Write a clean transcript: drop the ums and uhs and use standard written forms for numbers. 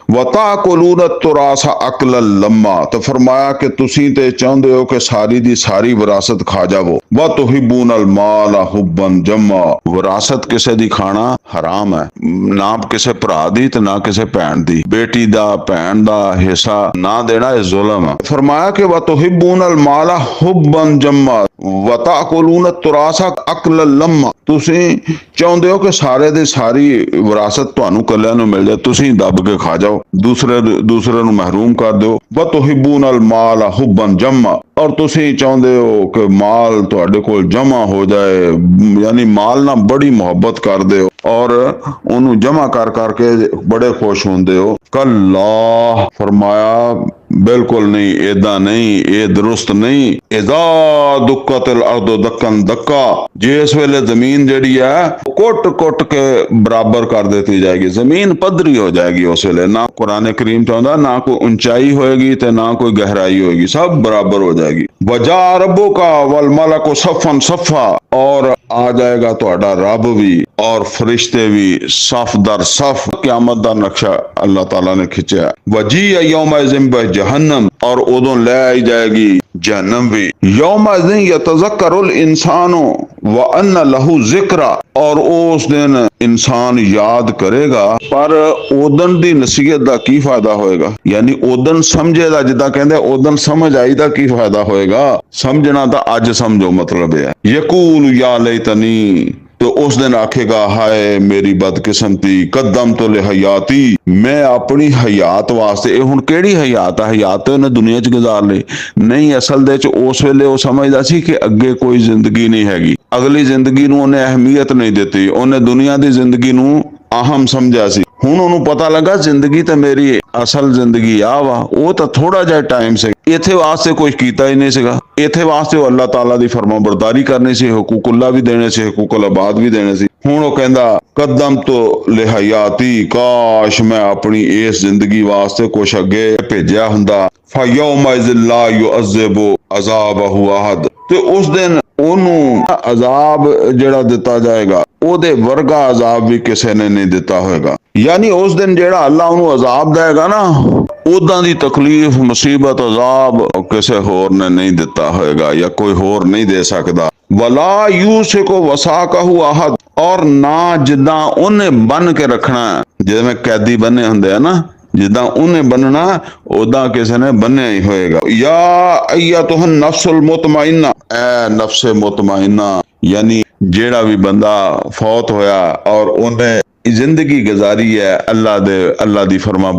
वताकुलून तुरासा अकलन लम्मा, तो फरमाया कि तुसी ते चाहते हो कि सारी दी सारी विरासत खा जावो। व तुहिब्बून अल माल हुब्बन जम्मा, विरासत किसे दी खाना हराम है, ना किसे भरा दी ते ना किसे भैन दी, बेटी दा भैन दा हिस्सा ना देना ये जुल्म है। फरमाया कि व तुहिब्बून अल माल हुब्बन जम्मा वताकुलून तुरासा अकलन लम्मा, तुसी चाहते हो कि सारे दी सारी विरासत तुहानू कल्लियां नू मिल जाए, तुसी दब के खा जाओ, दूसरे नू महरूम कर दो। व तुहिब्बून अल माल हुब्बन जम्मा, और तुसी चाहते हो कि माल तुहाडे कोल जमा हो जाए, यानी माल ना बड़ी मोहब्बत कर दे हो और उन्होंने जमा कर करके बड़े खुश होंदे हो। कल्ला, फरमाया बिल्कुल नहीं, एदा नहीं, ये दुरुस्त नहीं। इदा दुक्कतिल अर्दु दक्कन दक्का, जिस वेले जमीन जड़ी है कुट कुट के बराबर कर देती जाएगी, जमीन पद्धरी हो जाएगी, उस वेले ना कुरान करीम चाहता ना कोई ऊंचाई होएगी ते ना कोई गहराई होएगी, सब बराबर हो जाएगी। वजा रब्बुका वल मलकु सफ़न सफ़ा, और आ जाएगा तुहाडा रब भी और फरिश्ते भी सफ दर सफ, क़यामत दा नक्शा अल्लाह ताला ने खिंचा। वजी यौमइज़िन जहन्नम, और उदों ले आई जाएगी जहन्नम भी। यौमइज़िन यतज़क्करुल इंसानु व अन्ना लहू ज़िक्रा, और उस दिन इंसान याद करेगा पर उदन दी नसीहत दा की फायदा होएगा, यानी उदन समझेगा, जिदा कहंदे उदन समझ आई दा की फायदा होएगा, समझना तो अज समझो मतलब है। यकूल या लैतनी, तो उस दिन आखेगा हाय मेरी बदकिस्मती, कदम तो ले हयाती, मैं अपनी हयात वास्ते, हुण केड़ी हयात है, हयात तो उन्हें दुनिया च गुजार ली नहीं, असल दे च उस वेले वो समझदा सी कि अगे कोई जिंदगी नहीं हैगी, अगली जिंदगी नूं उन्हें अहमियत नहीं दिती, उन्हें दुनिया की जिंदगी नूं अहम समझा सी। हुण उन्होंने पता लगा जिंदगी तो मेरी असल जिंदगी आ वा, वो तो थोड़ा जिहा टाइम से इत्थे वास्ते कुछ कीता ही नहीं सीगा, इत्थे वास्ते वो अल्लाह ताला दी फरमाबरदारी करनी सी, हुकूकुल्लाह भी देने से, हुकूकुल इबाद भी देने सी। हुण वो कहंदा कदम तो लिहयाती, काश मैं अपनी इस जिंदगी वास्ते कुछ अगे भेजिया हुंदा। फयौमइज़िन ला युअज़्ज़िबु अज़ाबहु अहद, ते उस दिन ओनू अजाब जेड़ा दिता जाएगा ओदे वर्गा अजाब भी किसी ने नहीं दिता होएगा, यानी उस दिन जेड़ा अल्लाह उन्होंने अजाब देगा ना, उदा दी तकलीफ मुसीबत अजाब किसी होर ने नहीं दिता होएगा या कोई होर नहीं दे सकता। वला यूसिकु वसाकहु अहद, और ना जिदा उन्हें बन के रखना, जिवें कैदी बने हुंदे है ना, जिदा उन्हें बनना उदा किसी ने बनया ही होएगा। या अय्यतुहन नफ्सुल मुतमइन्ना, ए नफ्से मुतमइन्ना, यानी जेड़ा भी बंदा फौत होया और उन्हें जिंदगी गुजारी है अल्लाह दी फरमा